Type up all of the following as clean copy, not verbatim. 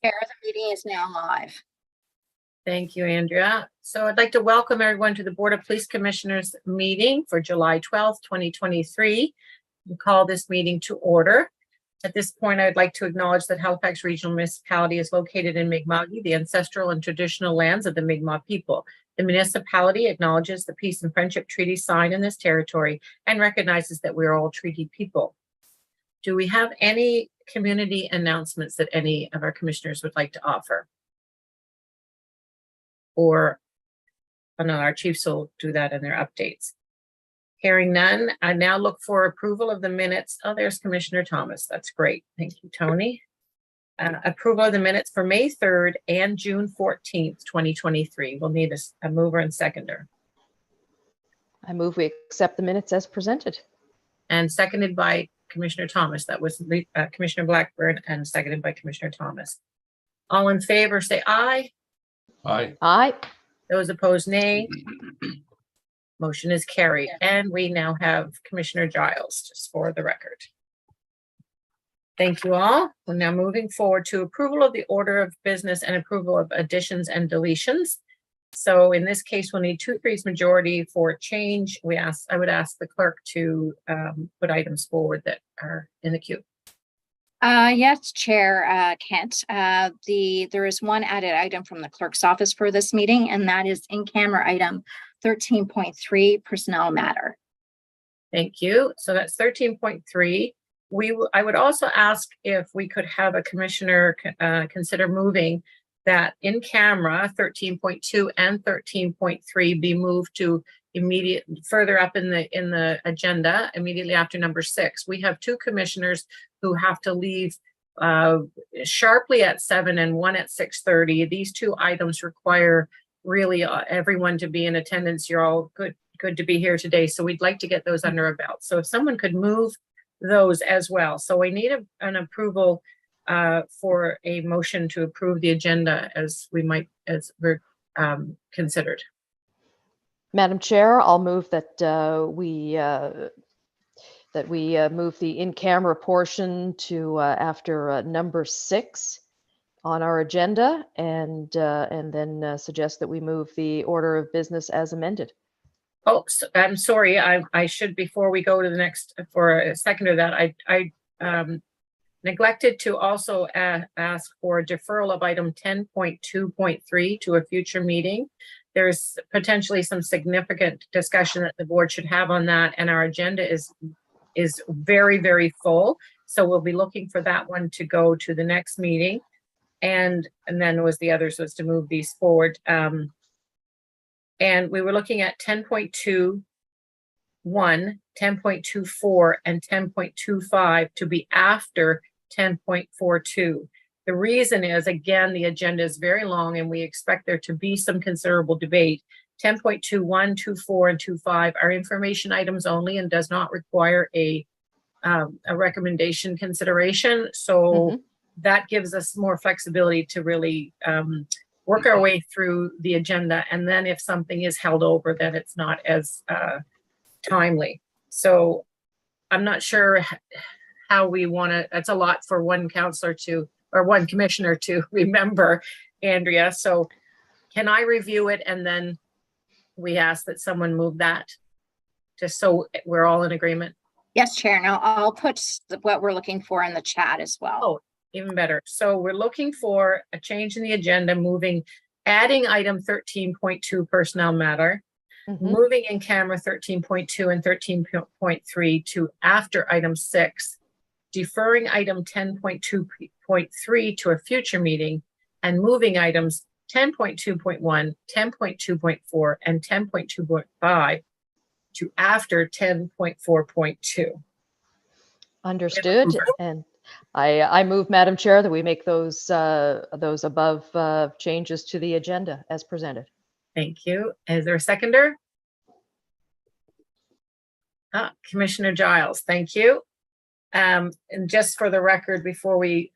Chair, the meeting is now live. Thank you, Andrea. So I'd like to welcome everyone to the Board of Police Commissioners meeting for July 12th, 2023. We call this meeting to order. At this point, I'd like to acknowledge that Halifax Regional Municipality is located in Mi'kma'ki, the ancestral and traditional lands of the Mi'kmaq people. The municipality acknowledges the Peace and Friendship Treaty signed in this territory and recognizes that we are all treaty people. Do we have any community announcements that any of our commissioners would like to offer? Or, oh no, our chiefs will do that in their updates. Hearing none, I now look for approval of the minutes. Oh, there's Commissioner Thomas. That's great. Thank you, Tony. Approval of the minutes for May 3rd and June 14th, 2023. We'll need a mover and seconder. I move we accept the minutes as presented. And seconded by Commissioner Thomas. That was Commissioner Blackburn and seconded by Commissioner Thomas. All in favor, say aye. Aye. Aye. Those opposed, nay. Motion is carried. And we now have Commissioner Giles, just for the record. Thank you all. We're now moving forward to approval of the order of business and approval of additions and deletions. So in this case, we'll need 2/3 majority for change. I would ask the clerk to put items forward that are in the queue. Yes, Chair Kent. There is one added item from the clerk's office for this meeting, and that is in camera item 13.3 personnel matter. Thank you. So that's 13.3. I would also ask if we could have a commissioner consider moving that in camera 13.2 and 13.3 be moved to further up in the agenda immediately after number 6. We have 2 commissioners who have to leave sharply at 7 and one at 6:30. These 2 items require really everyone to be in attendance. You're all good to be here today. So we'd like to get those under a belt. So if someone could move those as well. So we need an approval for a motion to approve the agenda as we're considered. Madam Chair, I'll move that we move the in-camera portion to after number 6 on our agenda, and then suggest that we move the order of business as amended. Oh, so, I'm sorry. I should, before we go to the next, for a second of that, I neglected to also ask for a deferral of item 10.2.3 to a future meeting. There's potentially some significant discussion that the board should have on that, and our agenda is very, very full. So we'll be looking for that one to go to the next meeting. And then was the others was to move these forward. And we were looking at 10.21, 10.24, and 10.25 to be after 10.42. The reason is, again, the agenda is very long and we expect there to be some considerable debate. 10.21, 24, and 25 are information items only and does not require a recommendation consideration. So that gives us more flexibility to really work our way through the agenda. And then if something is held over, then it's not as timely. So I'm not sure how we want to, that's a lot for one counselor to, or one commissioner to remember, Andrea. So can I review it and then we ask that someone move that just so we're all in agreement? Yes, Chair. Now I'll put what we're looking for in the chat as well. Oh, even better. So we're looking for a change in the agenda, adding item 13.2 personnel matter, moving in camera 13.2 and 13.3 to after item 6, deferring item 10.2.3 to a future meeting, and moving items 10.2.1, 10.2.4, and 10.2.5 to after 10.4.2. Understood. And I move, Madam Chair, that we make those above changes to the agenda as presented. Thank you. Is there a seconder? Commissioner Giles, thank you. And just for the record, before we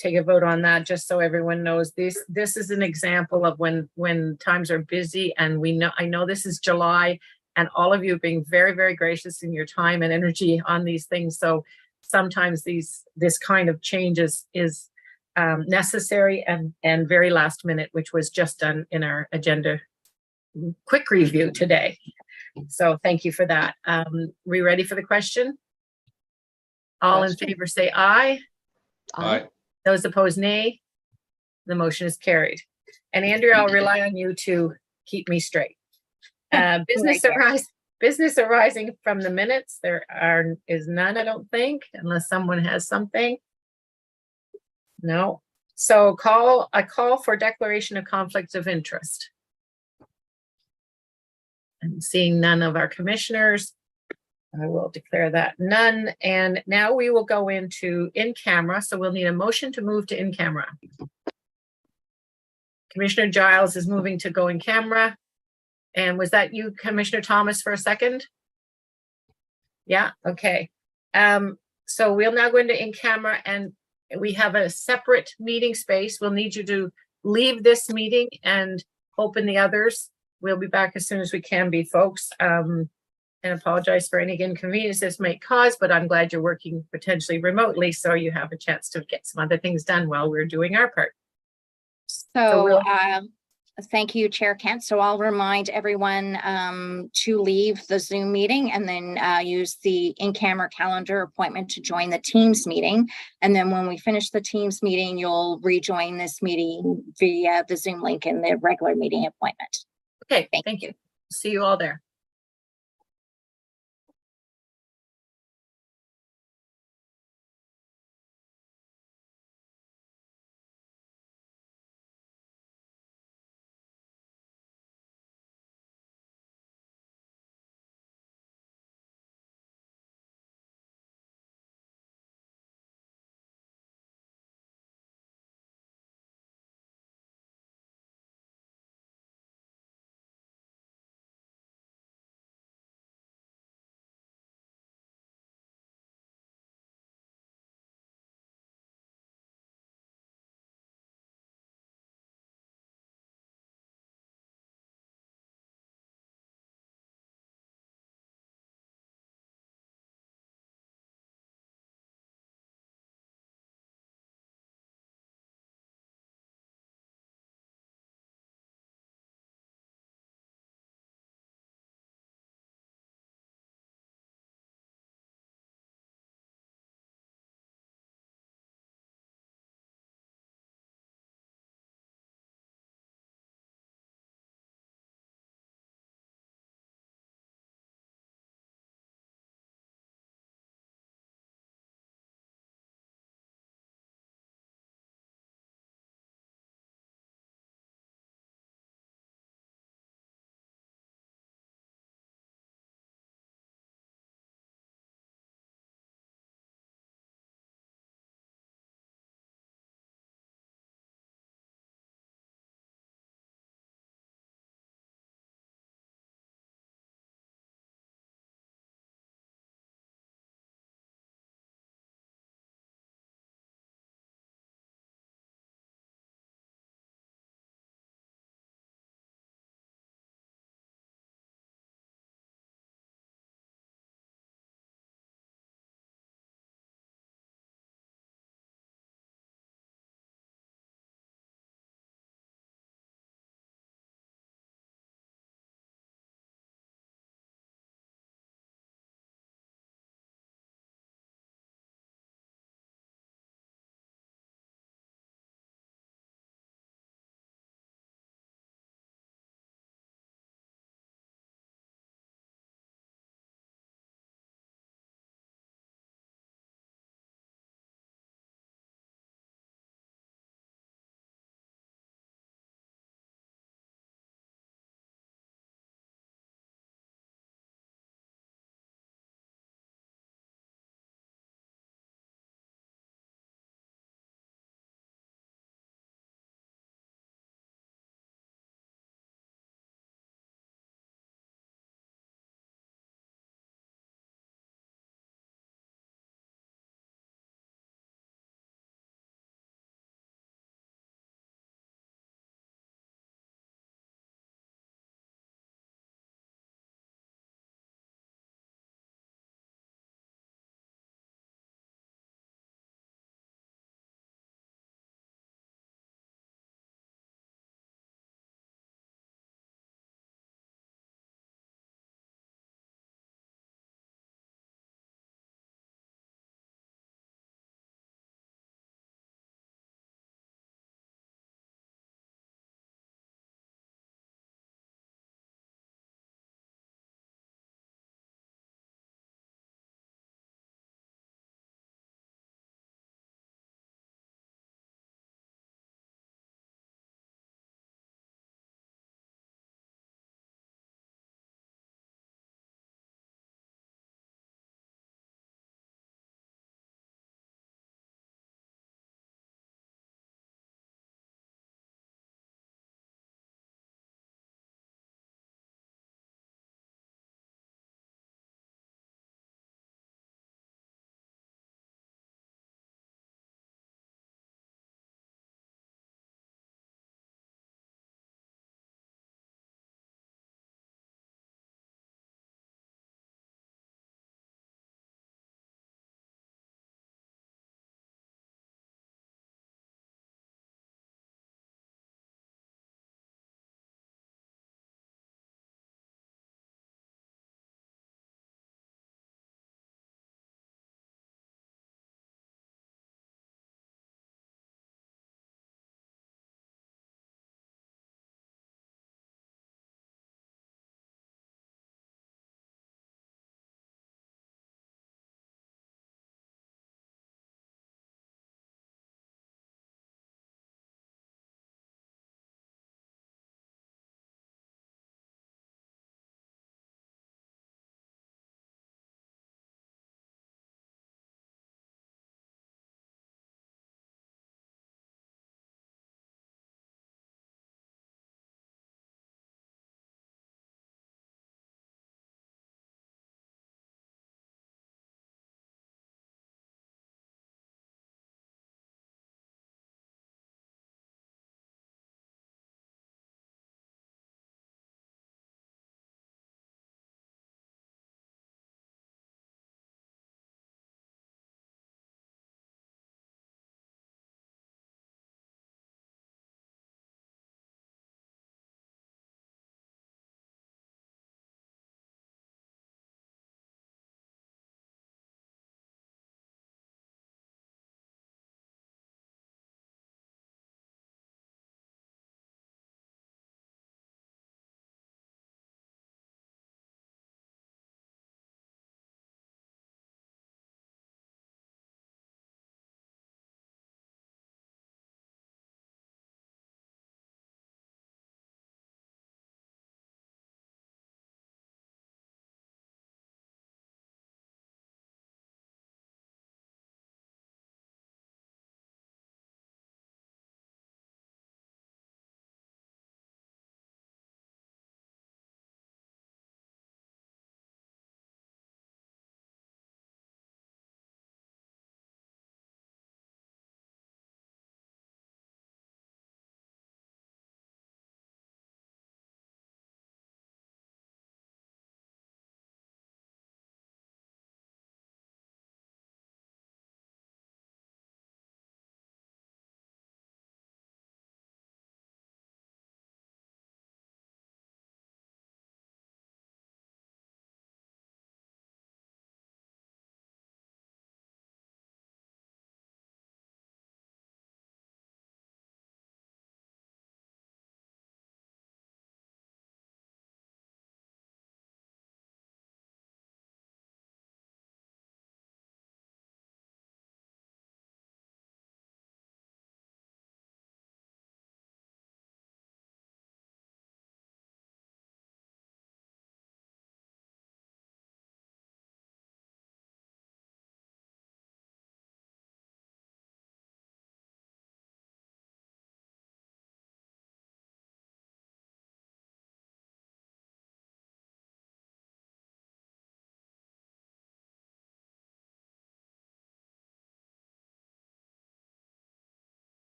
take a vote on that, just so everyone knows, this is an example of when times are busy, and I know this is July, and all of you being very, very gracious in your time and energy on these things. So sometimes this kind of change is necessary and very last minute, which was just done in our agenda quick review today. So thank you for that. We ready for the question? All in Question. favor say aye. Aye. Those opposed, nay. The motion is carried. And Andrea, I'll rely on you to keep me straight. Business Right business arising from the minutes, is none, I don't think, unless someone has something. No. So a call for declaration of conflicts of interest. I'm seeing none of our commissioners. I will declare that none. And now we will go into in camera. So we'll need a motion to move to in camera. Commissioner Giles is moving to go in camera. And was that you, Commissioner Thomas, for a second? Yeah, okay. So we'll now go into in camera, and we have a separate meeting space. We'll need you to leave this meeting and open the others. We'll be back as soon as we can be, folks. And apologize for any inconvenience this may cause, but I'm glad you're working potentially remotely, so you have a chance to get some other things done while we're doing our part. So, thank you, Chair Kent. So I'll remind everyone to leave the Zoom meeting and then use the in-camera calendar appointment to join the Teams meeting. And then when we finish the Teams meeting, you'll rejoin this meeting via the Zoom link in the regular meeting appointment. Okay, thank you. See you all there.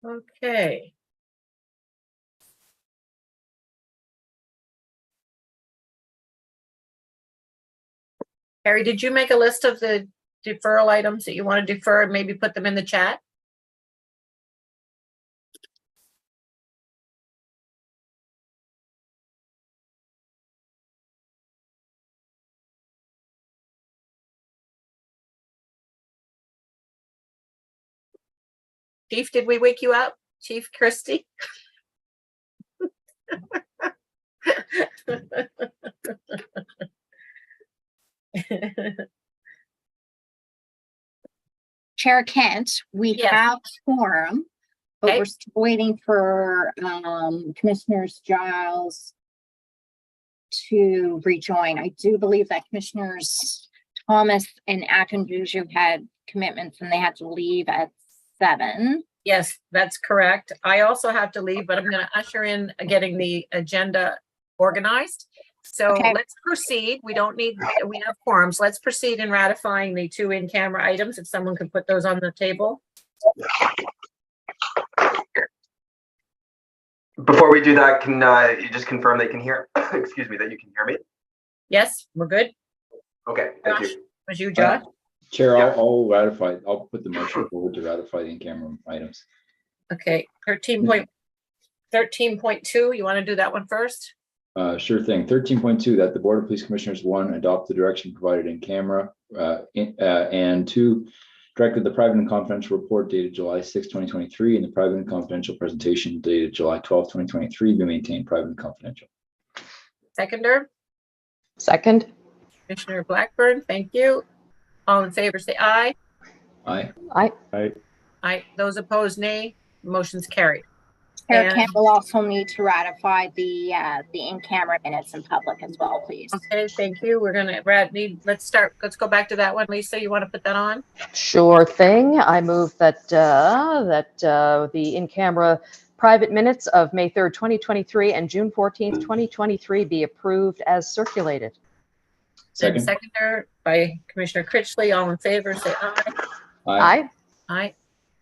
Okay. Harry, did you make a list of the deferral items that you want to defer and maybe put them in the chat? Chief, did we wake you up? Chief Christie? Chair Kent, we Yes. have quorum, but Okay. we're still waiting for Commissioners Giles to rejoin. I do believe that Commissioners Thomas and Akinjuju had commitments and they had to leave at 7. Yes, that's correct. I also have to leave, but I'm going to usher in getting the agenda organized. So Okay. let's proceed. We have quorums. Let's proceed in ratifying the 2 in-camera items. If someone could put those on the table. Before we do that, can you just confirm they can hear, excuse me, that you can hear me? Yes, we're good. Okay, thank Josh, you. was you, Josh? Chair, Yeah. I'll ratify, I'll put the motion forward to ratify the in-camera items. Okay, 13.2, you want to do that one first? Sure thing. 13.2, that the Board of Police Commissioners, 1, adopt the direction provided in camera, and 2, directed the private and confidential report dated July 6, 2023, and the private and confidential presentation dated July 12, 2023, be maintained private and confidential. Seconder, Second. Commissioner Blackburn, thank you. All in favor, say aye. Aye. Aye. Aye. Those opposed, nay. Motion's carried. Chair And- Kent will also need to ratify the in-camera minutes in public as well, please. Okay, thank you. We're gonna, let's go back to that one. Lisa, you want to put that on? Sure thing. I move that the in-camera private minutes of May 3rd, 2023 and June 14th, 2023 be approved as circulated. And Second. seconder by Commissioner Critchley. All in favor, say aye. Aye. Aye.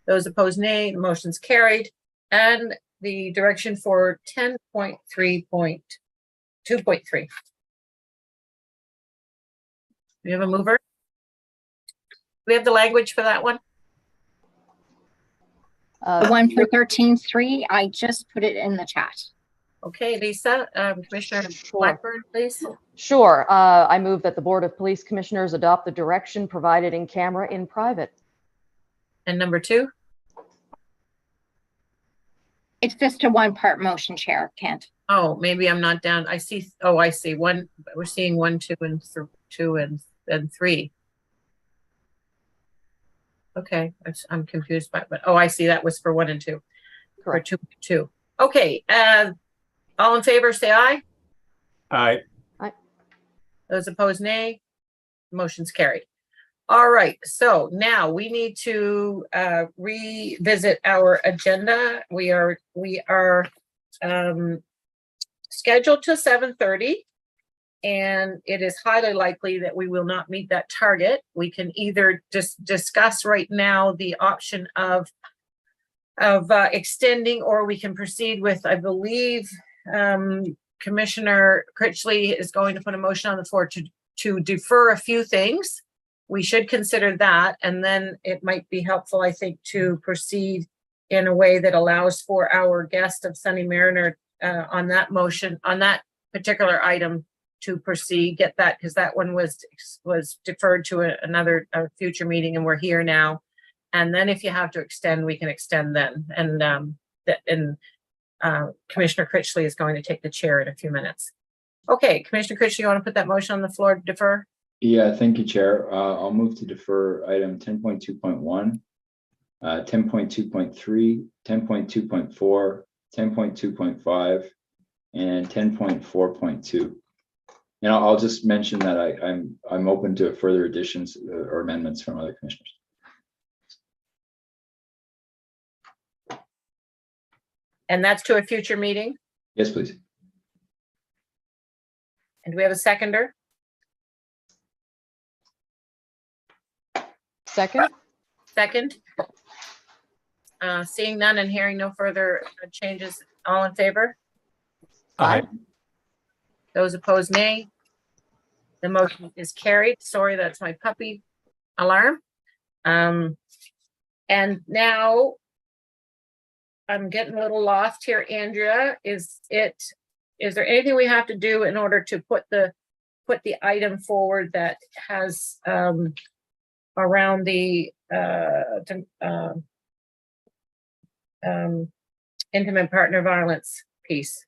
Those opposed, nay. The motion's carried. And the direction for 10.3.2.3. We have a mover? We have the language for that one? The one for 13.3, I just put it in the chat. Okay, Lisa, Commissioner Sure. Blackburn, please. Sure. I move that the Board of Police Commissioners adopt the direction provided in camera in private. And number 2? It's just a one-part motion, Chair Kent. Oh, maybe I'm not down. I see. Oh, I see. We're seeing 1, 2, and 2 and 3. Okay, I'm confused by, but I see that was for 1 and 2. Correct. For 2. Okay, all in favor, say aye. Aye. Those opposed, nay. Motion's carried. All right, so now we need to revisit our agenda. We are scheduled to 7:30, and it is highly likely that we will not meet that target. We can either just discuss right now the option of extending, or we can proceed with, I believe, Commissioner Critchley is going to put a motion on the floor to defer a few things. We should consider that, and then it might be helpful, I think, to proceed in a way that allows for our guest of Sunny Mariner on that motion, on that particular item, to proceed, get that, because that one was deferred to another future meeting, and we're here now. And then if you have to extend, we can extend then. And Commissioner Critchley is going to take the chair in a few minutes. Okay, Commissioner Critchley, you want to put that motion on the floor to defer? Yeah, thank you, Chair. I'll move to defer item 10.2.1, 10.2.3, 10.2.4, 10.2.5, and 10.4.2. And I'll just mention that I'm open to further additions or amendments from other commissioners. And that's to a future meeting? Yes, please. And do we have a seconder? Second. Second? Seeing none and hearing no further changes, all in favor? Aye. Those opposed, nay. The motion is carried. Sorry, that's my puppy alarm. And now I'm getting a little lost here, Andrea. Is there anything we have to do in order to put the item forward that has around the intimate partner violence piece?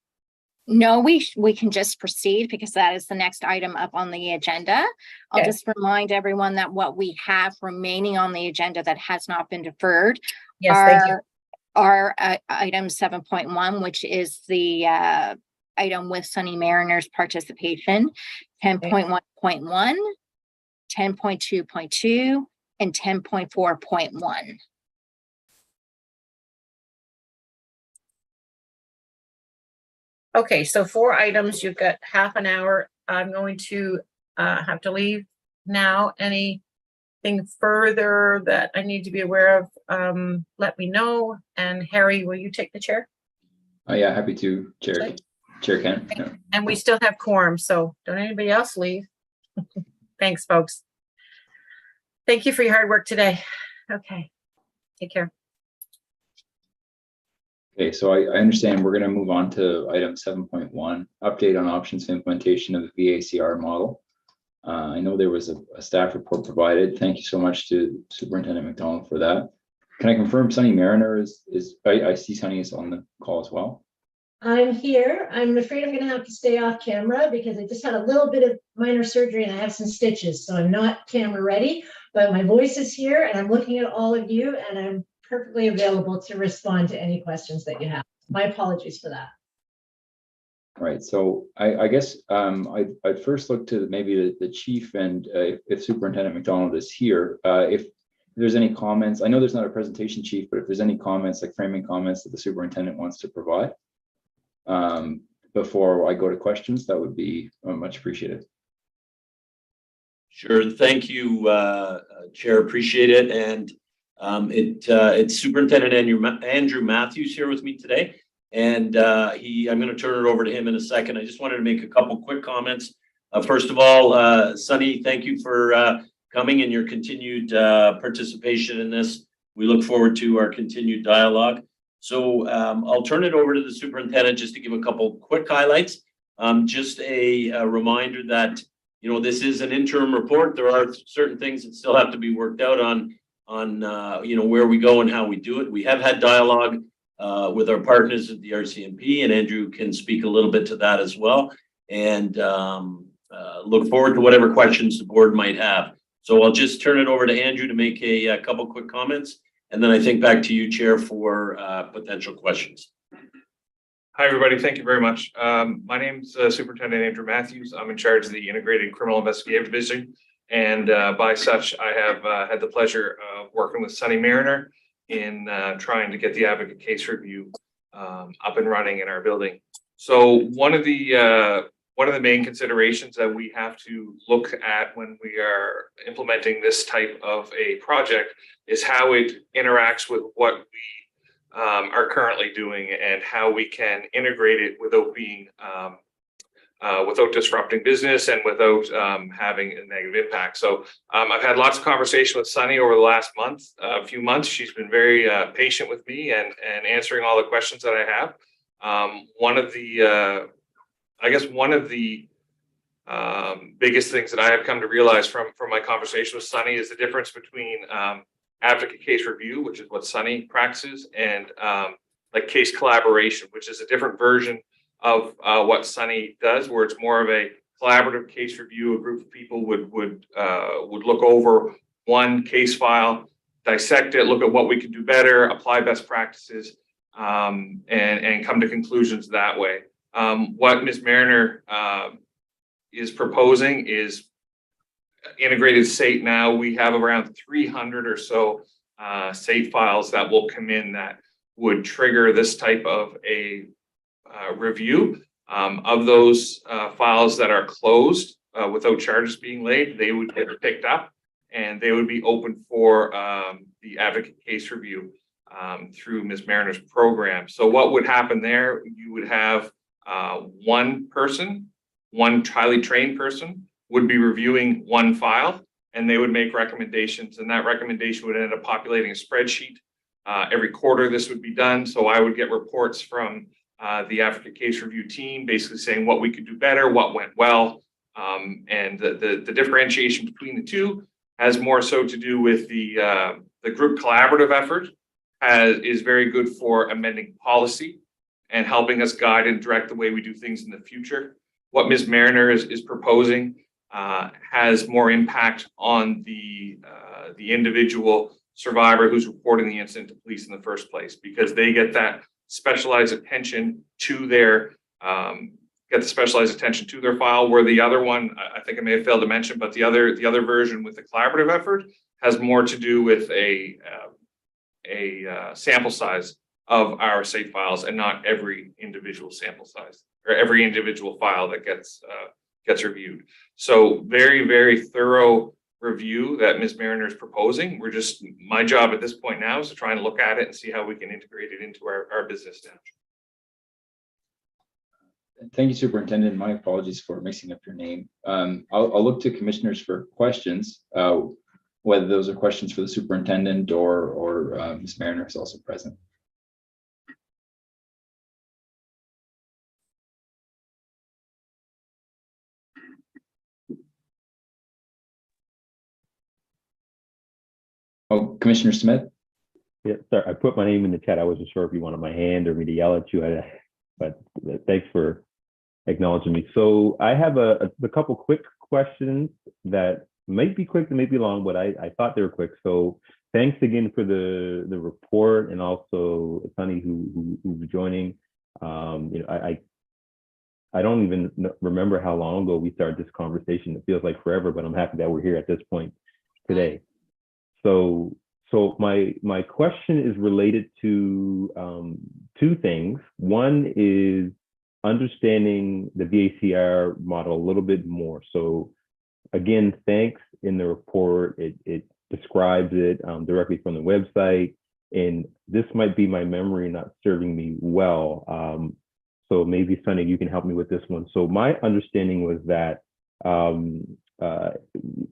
No, we can just proceed because that is the next item up on the agenda. I'll Okay. just remind everyone that what we have remaining on the agenda that has not been deferred Yes, thank you. are item 7.1, which is the item with Sunny Mariner's participation, 10.1.1, 10.2.2, and 10.4.1. Okay, so 4 items, you've got half an hour. I'm going to have to leave now. Anything further that I need to be aware of, let me know. And Harry, will you take the chair? Oh, yeah, happy to, Chair Kent. Yeah. And we still have quorum, so don't anybody else leave. Thanks, folks. Thank you for your hard work today. Okay, take care. Okay, so I understand we're going to move on to item 7.1, update on options for implementation of the VACR model. I know there was a staff report provided. Thank you so much to Superintendent McDonald for that. Can I confirm Sunny Mariner I see Sunny is on the call as well? I'm here. I'm afraid I'm going to have to stay off camera because I just had a little bit of minor surgery and I have some stitches, so I'm not camera ready, but my voice is here and I'm looking at all of you and I'm perfectly available to respond to any questions that you have. My apologies for that. Right, so I guess I'd first look to maybe the chief and if Superintendent McDonald is here, if there's any comments. I know there's not a presentation, chief, but if there's any comments, like framing comments that the superintendent wants to provide before I go to questions, that would be much appreciated. Sure, thank you, Chair, appreciate it. And it's Superintendent Andrew Matthews here with me today. And I'm going to turn it over to him in a second. I just wanted to make a couple quick comments. First of all, Sunny, thank you for coming and your continued participation in this. We look forward to our continued dialogue. So I'll turn it over to the superintendent just to give a couple quick highlights. Just a reminder that, you know, this is an interim report. There are certain things that still have to be worked out on you know, where we go and how we do it. We have had dialogue with our partners at the RCMP, and Andrew can speak a little bit to that as well. And look forward to whatever questions the board might have. So I'll just turn it over to Andrew to make a couple quick comments, and then I think back to you, Chair, for potential questions. Hi, everybody. Thank you very much. My name's Superintendent Andrew Matthews. I'm in charge of the Integrated Criminal Investigative Division. And by such, I have had the pleasure of working with Sunny Mariner in trying to get the advocate case review up and running in our building. So one of the main considerations that we have to look at when we are implementing this type of a project is how it interacts with what we are currently doing and how we can integrate it without being without disrupting business and without having a negative impact. So I've had lots of conversation with Sunny over the last few months. She's been very patient with me and answering all the questions that I have. One of the biggest things that I have come to realize from my conversation with Sunny is the difference between advocate case review, which is what Sunny practices, and like case collaboration, which is a different version of what Sunny does, where it's more of a collaborative case review. A group of people would look over one case file, dissect it, look at what we can do better, apply best practices, and come to conclusions that way. What Ms. Mariner is proposing is integrated SAIT. Now we have around 300 or so SAIT files that will come in that would trigger this type of a review. Of those files that are closed without charges being laid, they would get picked up and they would be open for the advocate case review. through Ms. Mariner's program. So what would happen there? You would have one person, one highly trained person would be reviewing one file, and they would make recommendations, and that recommendation would end up populating a spreadsheet. Every quarter this would be done. So I would get reports from the Africa Case Review team, basically saying what we could do better, what went well. And the differentiation between the two has more so to do with the group collaborative effort is very good for amending policy and helping us guide and direct the way we do things in the future. What Ms. Mariner is proposing has more impact on the individual survivor who's reporting the incident to police in the first place, because they get that specialized attention to their file, where the other one, I think I may have failed to mention, but the other version with the collaborative effort has more to do with a sample size of our SAFE files, and not every individual sample size or every individual file that gets reviewed. So very, very thorough review that Ms. Mariner is proposing. My job at this point now is to try and look at it and see how we can integrate it into our business now. Thank you, Superintendent. My apologies for mixing up your name. I'll look to commissioners for questions, whether those are questions for the superintendent or Ms. Mariner is also present. Oh, Commissioner Smith? Yeah, sorry, I put my name in the chat. I wasn't sure if you wanted my hand or me to yell at you, but thanks for acknowledging me. So I have a couple quick questions that might be quick and might be long, but I thought they were quick. So thanks again for the report, and also Sunny who's joining. I don't even remember how long ago we started this conversation. It feels like forever, but I'm happy that we're here at this point today. So my question is related to two things. One is understanding the VACR model a little bit more. So again, thanks in the report. It describes it directly from the website, and this might be my memory not serving me well. So maybe Sunny, you can help me with this one. So my understanding was that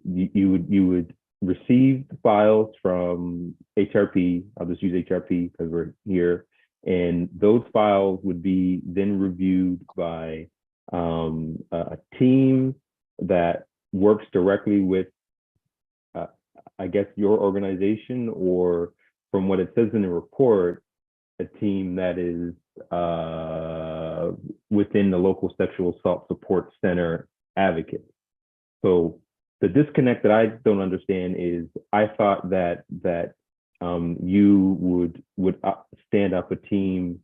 you would receive files from HRP. I'll just use HRP because we're here. And those files would be then reviewed by a team that works directly with, I guess, your organization, or from what it says in the report, a team that is within the local sexual assault support center advocate. So the disconnect that I don't understand is I thought that you would stand up a team,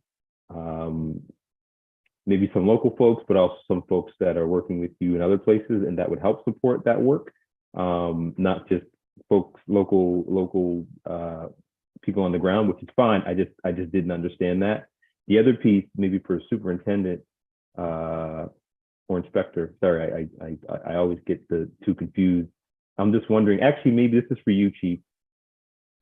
maybe some local folks, but also some folks that are working with you in other places, and that would help support that work, not just folks, local people on the ground, which is fine. I just didn't understand that. The other piece, maybe for superintendent or inspector, sorry, I always get the two confused. I'm just wondering, actually, maybe this is for you, Chief.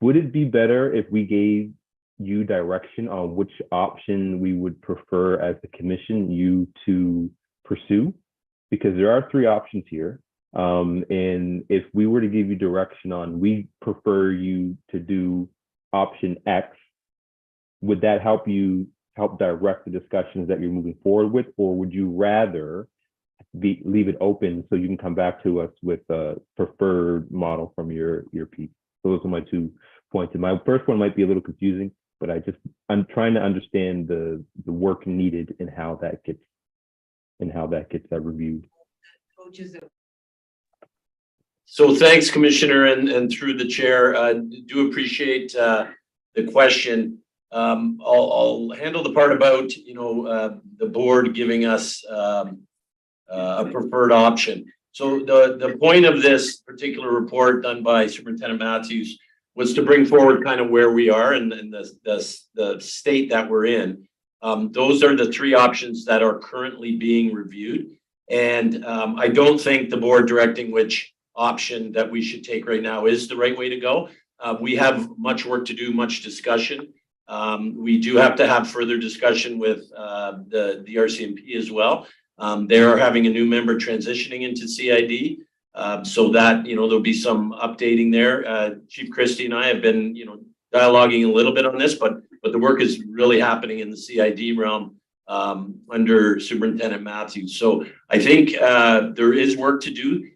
Would it be better if we gave you direction on which option we would prefer as the commission you to pursue? Because there are three options here. And if we were to give you direction on, we prefer you to do option X, would that help direct the discussions that you're moving forward with? Or would you rather leave it open so you can come back to us with a preferred model from your piece? So those are my 2 points. And my first one might be a little confusing, but I'm trying to understand the work needed and how that gets reviewed. So thanks, Commissioner, and through the chair, do appreciate the question. I'll handle the part about the board giving us a preferred option. So the point of this particular report done by Superintendent Matthews was to bring forward kind of where we are and the state that we're in. Those are the three options that are currently being reviewed. And I don't think the board directing which option that we should take right now is the right way to go. We have much work to do, much discussion. We do have to have further discussion with the RCMP as well. They are having a new member transitioning into CID. So that, there'll be some updating there. Chief Christie and I have been, dialoguing a little bit on this, but the work is really happening in the CID realm under Superintendent Matthews. So I think there is work to do,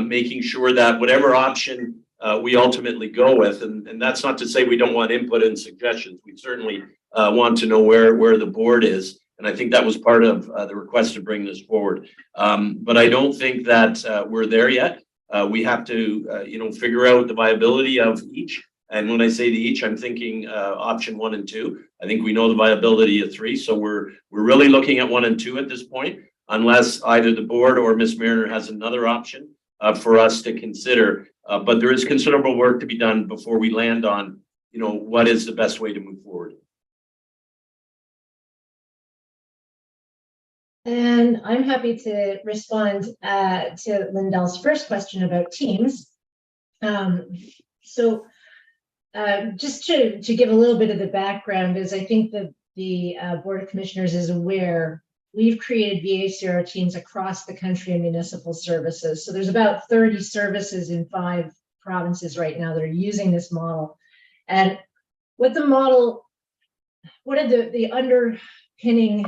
making sure that whatever option we ultimately go with, and that's not to say we don't want input and suggestions. We certainly want to know where the board is. And I think that was part of the request to bring this forward. But I don't think that we're there yet. We have to, figure out the viability of each. And when I say the each, I'm thinking option 1 and 2. I think we know the viability of 3. So we're really looking at 1 and 2 at this point, unless either the board or Ms. Mariner has another option for us to consider. But there is considerable work to be done before we land on, what is the best way to move forward. And I'm happy to respond to Lindell's first question about teams. Just to give a little bit of the background, is I think that the Board of Commissioners is aware, we've created VACR teams across the country in municipal services. So there's about 30 services in 5 provinces right now that are using this model. And what the model, one of the underpinning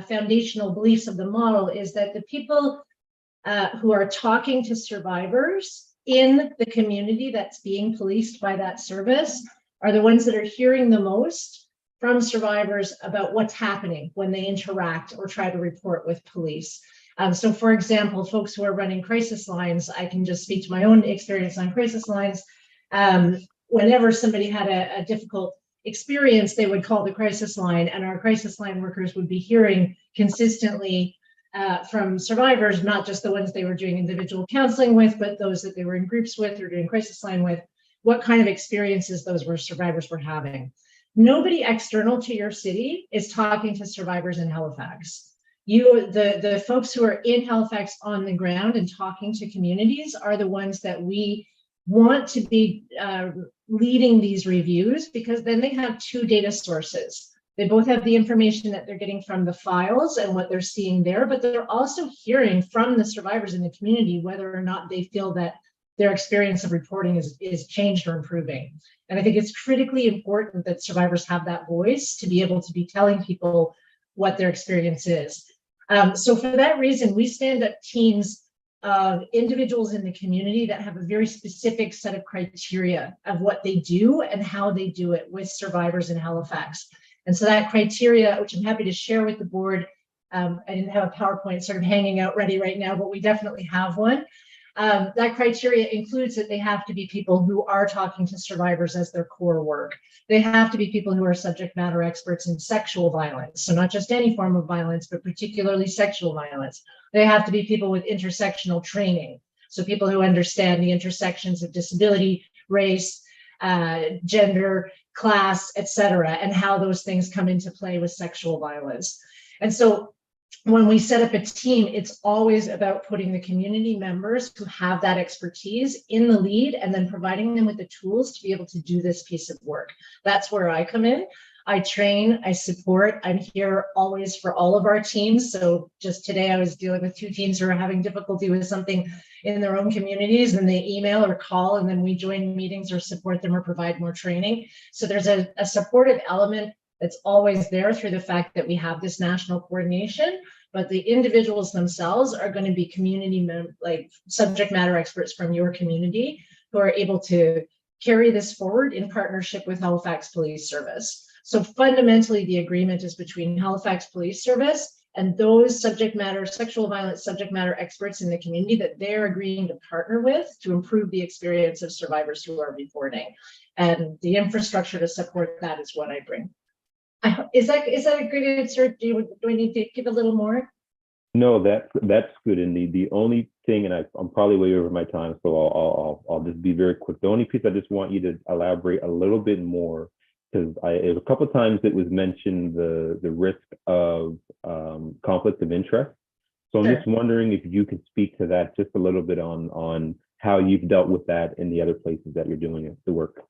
foundational beliefs of the model is that the people who are talking to survivors in the community that's being policed by that service are the ones that are hearing the most from survivors about what's happening when they interact or try to report with police. So for example, folks who are running crisis lines, I can just speak to my own experience on crisis lines. Whenever somebody had a difficult experience, they would call the crisis line, and our crisis line workers would be hearing consistently from survivors, not just the ones they were doing individual counseling with, but those that they were in groups with or doing crisis line with, what kind of experiences those survivors were having. Nobody external to your city is talking to survivors in Halifax. The folks who are in Halifax on the ground and talking to communities are the ones that we want to be leading these reviews, because then they have 2 data sources. They both have the information that they're getting from the files and what they're seeing there, but they're also hearing from the survivors in the community whether or not they feel that their experience of reporting is changed or improving. And I think it's critically important that survivors have that voice to be able to be telling people what their experience is. So for that reason, we stand up teams of individuals in the community that have a very specific set of criteria of what they do and how they do it with survivors in Halifax. And so that criteria, which I'm happy to share with the board, I didn't have a PowerPoint sort of hanging out ready right now, but we definitely have one. That criteria includes that they have to be people who are talking to survivors as their core work. They have to be people who are subject matter experts in sexual violence. So not just any form of violence, but particularly sexual violence. They have to be people with intersectional training. So people who understand the intersections of disability, race, gender, class, etc., and how those things come into play with sexual violence. And so when we set up a team, it's always about putting the community members who have that expertise in the lead and then providing them with the tools to be able to do this piece of work. That's where I come in. I train, I support, I'm here always for all of our teams. So just today I was dealing with 2 teams who are having difficulty with something in their own communities, and they email or call, and then we join meetings or support them or provide more training. So there's a supportive element that's always there through the fact that we have this national coordination, but the individuals themselves are going to be community like subject matter experts from your community who are able to carry this forward in partnership with Halifax Police Service. So fundamentally, the agreement is between Halifax Police Service and those sexual violence subject matter experts in the community that they're agreeing to partner with to improve the experience of survivors who are reporting. And the infrastructure to support that is what I bring. Is that a great answer? Do I need to give a little more? No, that's good. And the only thing, and I'm probably way over my time, so I'll just be very quick. The only piece I just want you to elaborate a little bit more, because a couple of times it was mentioned the risk of conflict of interest. So I'm just wondering if you could speak to that just a little bit on how you've dealt with that in the other places that you're doing the work.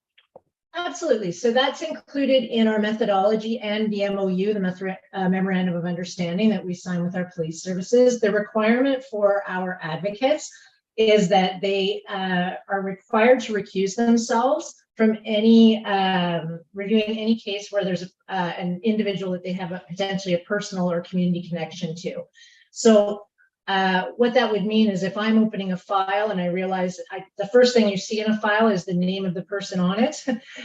Absolutely. So that's included in our methodology and the MOU, the Memorandum of Understanding that we sign with our police services. The requirement for our advocates is that they are required to recuse themselves from any reviewing any case where there's an individual that they have potentially a personal or community connection to. So what that would mean is if I'm opening a file and I realize the first thing you see in a file is the name of the person on it.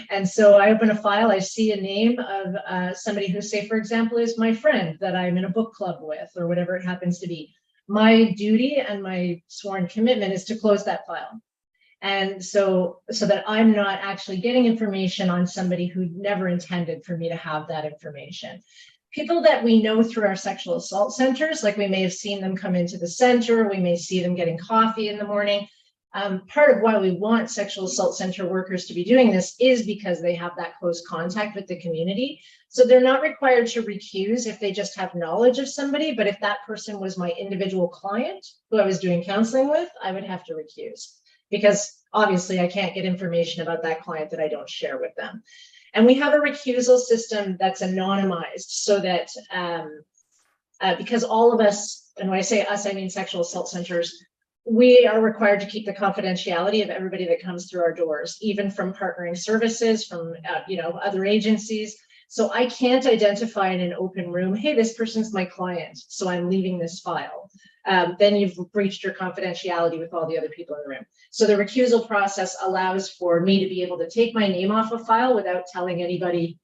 And so I open a file, I see a name of somebody who, say, for example, is my friend that I'm in a book club with or whatever it happens to be. My duty and my sworn commitment is to close that file. And so that I'm not actually getting information on somebody who never intended for me to have that information. People that we know through our sexual assault centers, like we may have seen them come into the center, we may see them getting coffee in the morning. Part of why we want sexual assault center workers to be doing this is because they have that close contact with the community. So they're not required to recuse if they just have knowledge of somebody, but if that person was my individual client who I was doing counseling with, I would have to recuse because obviously I can't get information about that client that I don't share with them. And we have a recusal system that's anonymized so that because all of us, and when I say us, I mean sexual assault centers, we are required to keep the confidentiality of everybody that comes through our doors, even from partnering services, from other agencies. So I can't identify in an open room, hey, this person's my client, so I'm leaving this file. Then you've breached your confidentiality with all the other people in the room. So the recusal process allows for me to be able to take my name off a file without telling anybody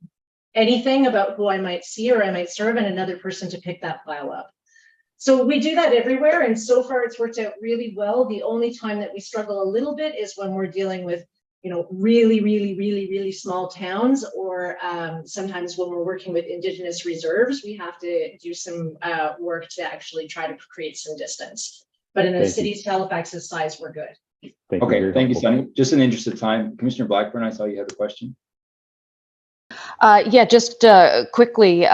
anything about who I might see or I might serve, and another person to pick that file up. So we do that everywhere, and so far it's worked out really well. The only time that we struggle a little bit is when we're dealing with really small towns, or sometimes when we're working with Indigenous reserves, we have to do some work to actually try to create some distance. But in a city Halifax's size, we're good. Okay, thank you, Sunny. Just in the interest of time, Commissioner Blackburn, I saw you had a question. Yeah, just quickly,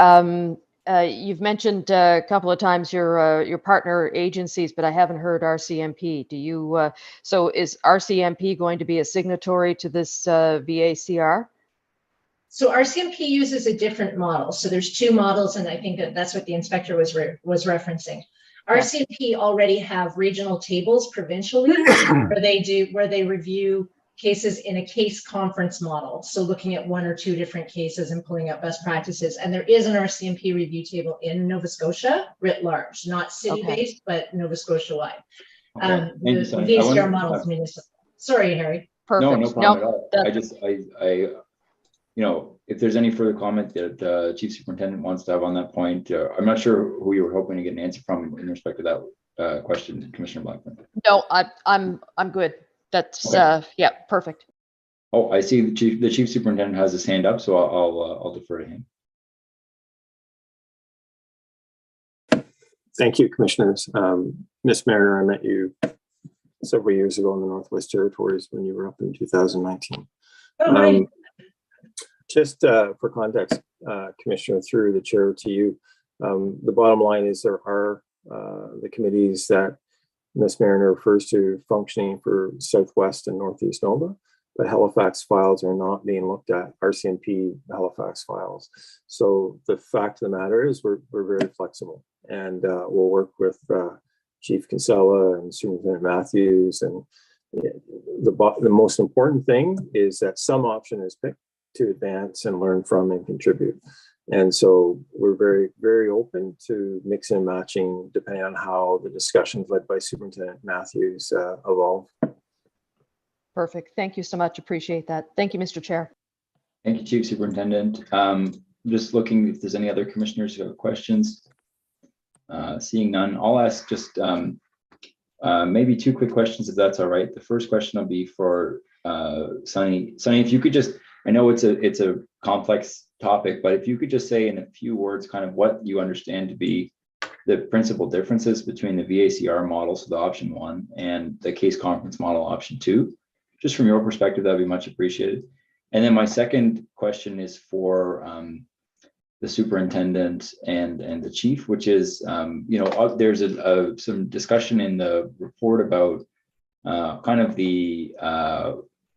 you've mentioned a couple of times your partner agencies, but I haven't heard RCMP. Do you? So is RCMP going to be a signatory to this VACR? So RCMP uses a different model. So there's two models, and I think that's what the inspector was referencing. RCMP already have regional tables provincially where they review cases in a case conference model. So looking at one or two different cases and pulling out best practices. And there is an RCMP review table in Nova Scotia writ large, not city-based, but Nova Scotia wide. Okay. Thank you, The Sunny. VACR model is municipal. Sorry, Harry. Perfect. No problem at all. If there's any further comment that the Chief Superintendent wants to have on that point, I'm not sure who you were hoping to get an answer from in respect to that question, Commissioner Blackburn. No, I'm good. That's yeah, perfect. Oh, I see the Chief Superintendent has his hand up, so I'll defer to him. Thank you, Commissioners. Ms. Mariner, I met you several years ago in the Northwest Territories when you were up in 2019. Oh, just for context, Commissioner, through the chair to you, the bottom line is there are the committees that Ms. Mariner refers to functioning for Southwest and Northeast Nova, but Halifax files are not being looked at, RCMP Halifax files. So the fact of the matter is we're very flexible, and we'll work with Chief Kinsella and Superintendent Matthews. And the most important thing is that some option is picked to advance and learn from and contribute. And so we're very, very open to mixing and matching depending on how the discussions led by Superintendent Matthews evolve. Perfect. Thank you so much. Appreciate that. Thank you, Mr. Chair. Thank you, Chief Superintendent. Just looking if there's any other commissioners who have questions. Seeing none, I'll ask just maybe two quick questions if that's all right. The first question will be for Sunny. Sunny, if you could just, I know it's a complex topic, but if you could just say in a few words kind of what you understand to be the principal differences between the VACR model, so the option 1, and the case conference model option 2, just from your perspective, that'd be much appreciated. And then my second question is for the superintendent and the chief, which is, there's some discussion in the report about kind of the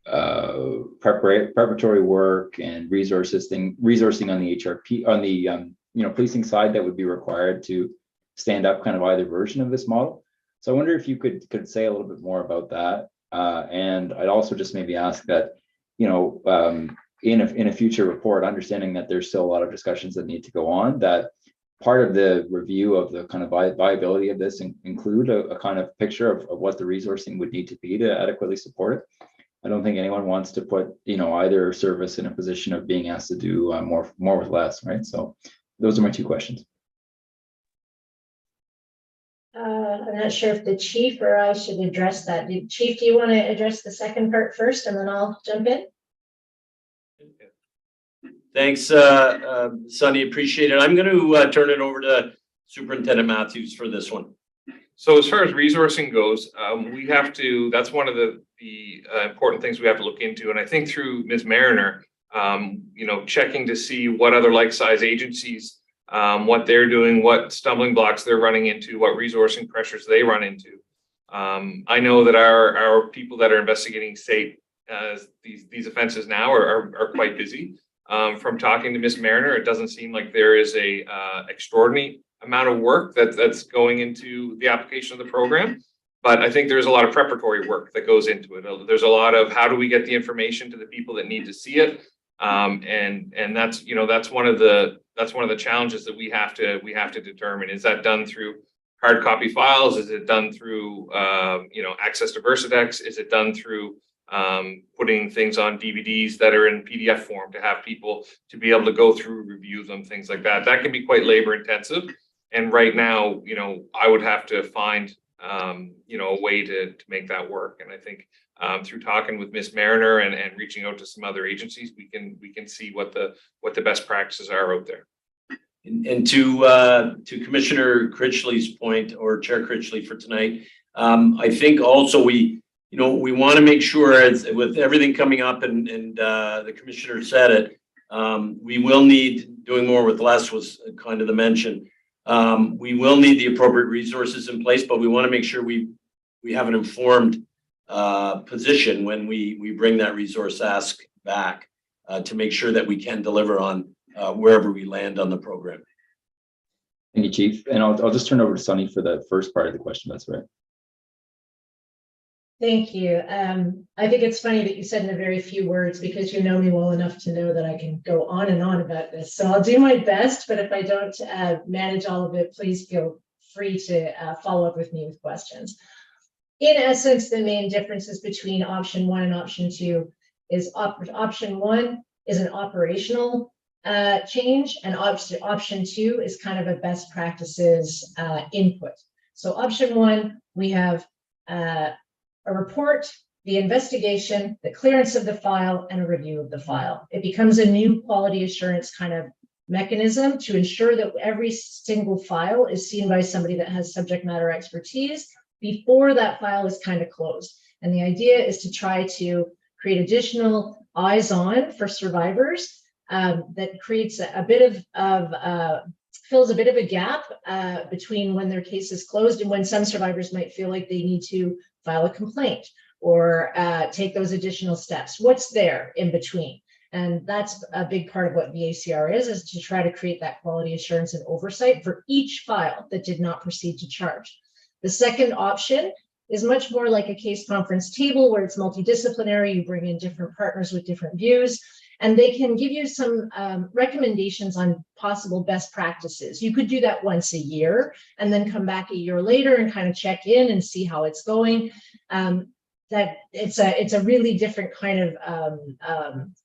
preparatory work and resourcing on the HRP, on the policing side that would be required to stand up kind of either version of this model. So I wonder if you could say a little bit more about that. And I'd also just maybe ask that, in a future report, understanding that there's still a lot of discussions that need to go on, that part of the review of the kind of viability of this include a kind of picture of what the resourcing would need to be to adequately support it. I don't think anyone wants to put, either service in a position of being asked to do more with less, right? So those are my two questions. I'm not sure if the chief or I should address that. Chief, do you want to address the second part first, and then I'll jump in? Thanks, Sunny. Appreciate it. I'm going to turn it over to Superintendent Matthews for this one. So as far as resourcing goes, we have to, that's one of the important things we have to look into. And I think through Ms. Mariner, checking to see what other like-size agencies, what they're doing, what stumbling blocks they're running into, what resourcing pressures they run into. I know that our people that are investigating state these offenses now are quite busy. From talking to Ms. Mariner, it doesn't seem like there is a extraordinary amount of work that's going into the application of the program, but I think there's a lot of preparatory work that goes into it. There's a lot of how do we get the information to the people that need to see it, and that's one of the challenges that we have to determine. Is that done through hard copy files? Is it done through access to Versadex? Is it done through putting things on DVDs that are in PDF form to have people to be able to go through, review them, things like that? That can be quite labor intensive. And right now, I would have to find, a way to make that work. And I think through talking with Ms. Mariner and reaching out to some other agencies, we can see what the best practices are out there. And to Commissioner Critchley's point, or Chair Critchley for tonight, I think also we want to make sure, as with everything coming up, and the commissioner said it, we will need doing more with less was kind of the mention. We will need the appropriate resources in place, but we want to make sure we have an informed position when we bring that resource ask back to make sure that we can deliver on wherever we land on the program. Thank you, Chief. And I'll just turn over to Sunny for the first part of the question. That's right. Thank you. I think it's funny that you said in a very few words, because you know me well enough to know that I can go on and on about this. So I'll do my best, but if I don't manage all of it, please feel free to follow up with me with questions. In essence, the main differences between option 1 and option 2 is option 1 is an operational change, and option 2 is kind of a best practices input. So option 1, we have a report, the investigation, the clearance of the file, and a review of the file. It becomes a new quality assurance kind of mechanism to ensure that every single file is seen by somebody that has subject matter expertise before that file is kind of closed. And the idea is to try to create additional eyes on for survivors that creates a bit of fills a bit of a gap between when their case is closed and when some survivors might feel like they need to file a complaint or take those additional steps. What's there in between? And that's a big part of what VACR is to try to create that quality assurance and oversight for each file that did not proceed to charge. The second option is much more like a case conference table where it's multidisciplinary. You bring in different partners with different views, and they can give you some recommendations on possible best practices. You could do that once a year and then come back a year later and kind of check in and see how it's going. That it's a really different kind of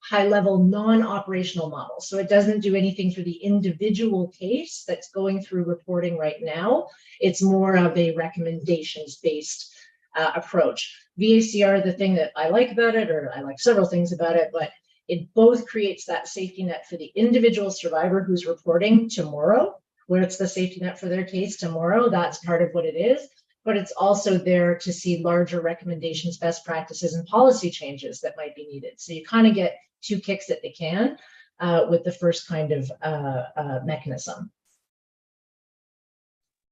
high-level non-operational model. So it doesn't do anything for the individual case that's going through reporting right now. It's more of a recommendations-based approach. VACR, the thing that I like about it, or I like several things about it, but it both creates that safety net for the individual survivor who's reporting tomorrow, where it's the safety net for their case tomorrow. That's part of what it is. But it's also there to see larger recommendations, best practices, and policy changes that might be needed. So you kind of get two kicks at the can with the first kind of mechanism.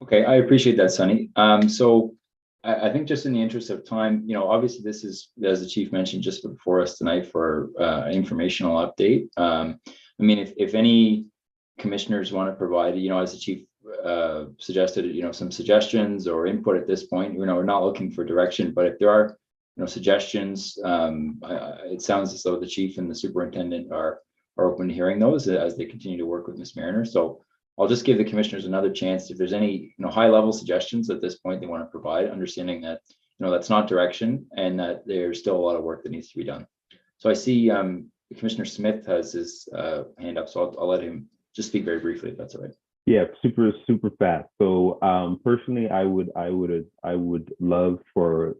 Okay, I appreciate that, Sunny. So I think just in the interest of time, obviously this is, as the chief mentioned, just before us tonight for informational update. I mean, if any commissioners want to provide, as the chief suggested, some suggestions or input at this point, we're not looking for direction, but if there are, suggestions, it sounds as though the chief and the superintendent are open to hearing those as they continue to work with Ms. Mariner. So I'll just give the commissioners another chance if there's any, high level suggestions at this point they want to provide, understanding that, that's not direction and that there's still a lot of work that needs to be done. So I see Commissioner Smith has his hand up, so I'll let him just speak very briefly if that's all right. Yeah, super fast. So personally, I would love for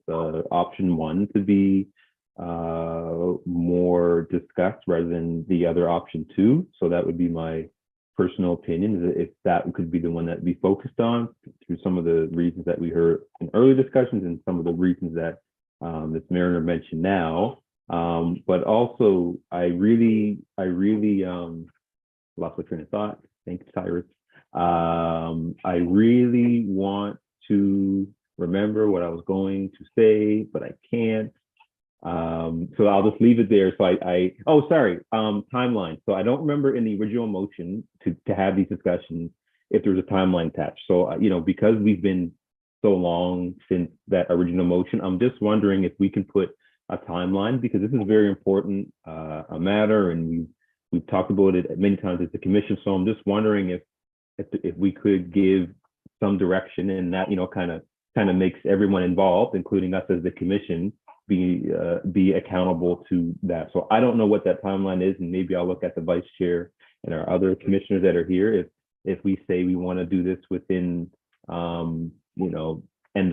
option 1 to be more discussed rather than the other option 2. So that would be my personal opinion, if that could be the one that we focused on through some of the reasons that we heard in early discussions and some of the reasons that Ms. Mariner mentioned now. But also, I really lost my train of thought. Thanks, Cyrus. I really want to remember what I was going to say, but I can't. So I'll just leave it there. So timeline. So I don't remember in the original motion to have these discussions if there's a timeline attached. So, because we've been so long since that original motion, I'm just wondering if we can put a timeline, because this is a very important a matter, and we've talked about it many times at the commission. So I'm just wondering if we could give some direction, and that, kind of makes everyone involved, including us as the commission, be accountable to that. So I don't know what that timeline is, and maybe I'll look at the vice chair and our other commissioners that are here. If we say we want to do this within, end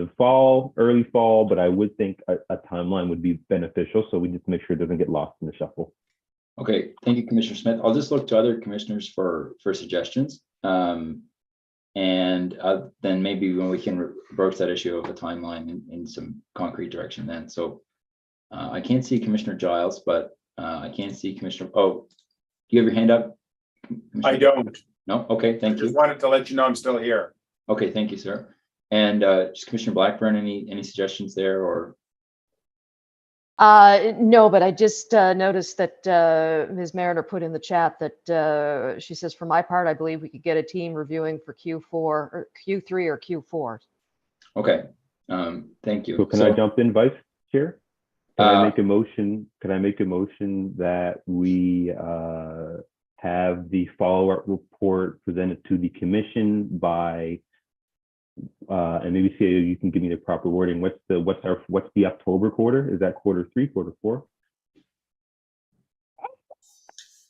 of fall, early fall, but I would think a timeline would be beneficial, so we just make sure it doesn't get lost in the shuffle. Okay, thank you, Commissioner Smith. I'll just look to other commissioners for suggestions. And then maybe when we can broach that issue of a timeline in some concrete direction then. So I can't see Commissioner Giles, but I can't see Commissioner, do you have your hand up? I don't. No? Okay, thank you. Just wanted to let you know I'm still here. Okay, thank you, sir. And just Commissioner Blackburn, any suggestions there or? No, but I just noticed that Ms. Mariner put in the chat that she says, for my part, I believe we could get a team reviewing for Q4 or Q3 or Q4. Okay, thank you. So can I jump in, Vice Chair? Can I make a motion? Can I make a motion that we have the follow-up report presented to the commission by, and maybe see you can give me the proper wording. What's the October quarter? Is that quarter 3, quarter 4?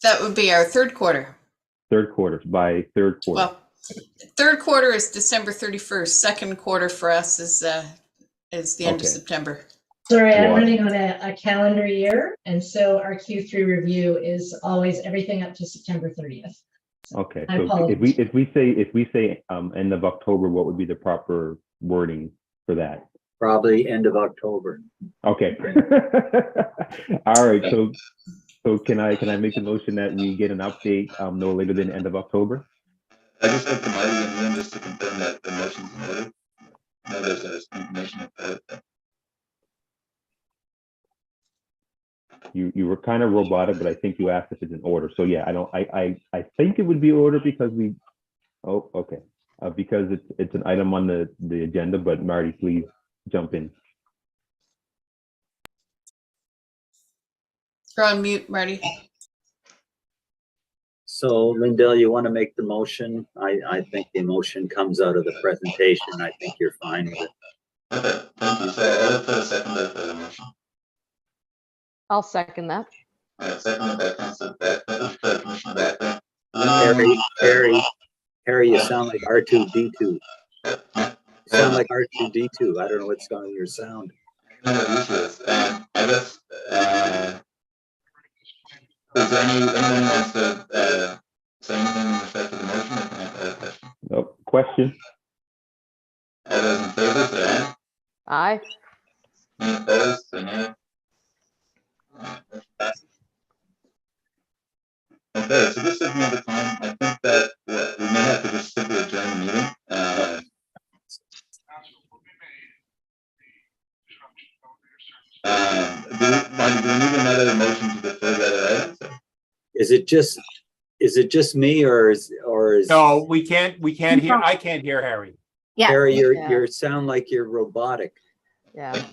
That would be our third quarter. Third quarter, by third quarter. Well, third quarter is December 31st. Second quarter for us is the end of September. Sorry, I'm running on a calendar year, and so our Q3 review is always everything up to September 30th. Okay, so if we say end of October, what would be the proper wording for that? Probably end of October. Okay. All right. So can I make a motion that we get an update no later than end of October? I just looked to Marty and Lynn just to confirm that the motion's in order. No, there's information about it. You were kind of robotic, but I think you asked if it's in order. So yeah, I think it would be order because because it's an item on the agenda, but Marty, please jump in. You're on mute, Marty. So Lindell, you want to make the motion? I think the motion comes out of the presentation. I think you're fine with it. Okay, thank you. So I'll put a second there for the motion. I'll second that. Second by Councilor Commissioner Blackburn. Harry, you sound like R2D2. You sound like R2D2. I don't know what's going on with your sound. I know what the issue is. I guess, is there anyone who wants to say anything in respect to the motion? Or can I have a question? Nope. Question. All those in favor, say aye. Aye. Any opposed, say nay. Okay, so this is another time. I think that we may have to just simply adjourn the meeting. Marty, do we need another motion to defer the other items? Is it just me or is? No, we can't hear, I can't hear Harry. Yeah. Harry, Yeah. you're sound like you're robotic. Yeah.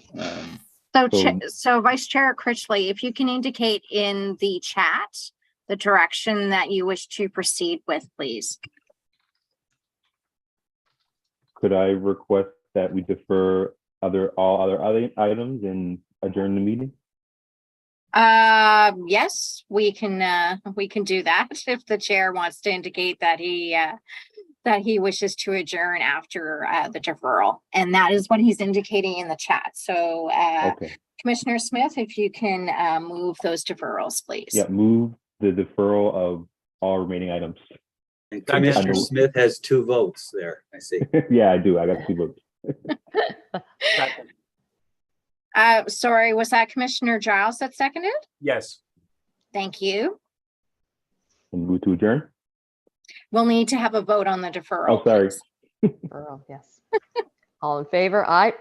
So Vice Chair Critchley, if you can indicate in the chat the direction that you wish to proceed with, please. Could I request that we defer all other items and adjourn the meeting? Yes, we can do that if the chair wants to indicate that he wishes to adjourn after the deferral, and that is what he's indicating in the chat. So Okay. Commissioner Smith, if you can move those deferrals, please. Yeah, move the deferral of all remaining items. And Commissioner Smith has 2 votes there, I see. Yeah, I do. I got 2 votes. Sorry, was that Commissioner Giles that seconded? Yes. Thank you. And move to adjourn? We'll need to have a vote on the deferral. Oh, sorry. please. Deferral, yes. All in favor? Aye.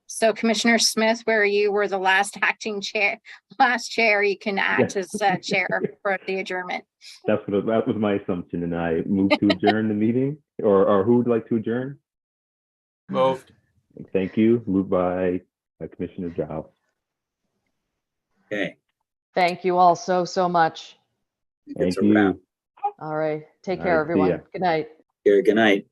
So Commissioner Smith, where you were the last chair, you can act as chair for the adjournment. That was my assumption, and I move to adjourn the meeting. Or who would like to adjourn? Moved. Thank you. Moved by Commissioner Giles. Okay. Thank you all so much. Thank a wrap. you. All right. Take All care, right, see everyone. ya. Good night. Good night.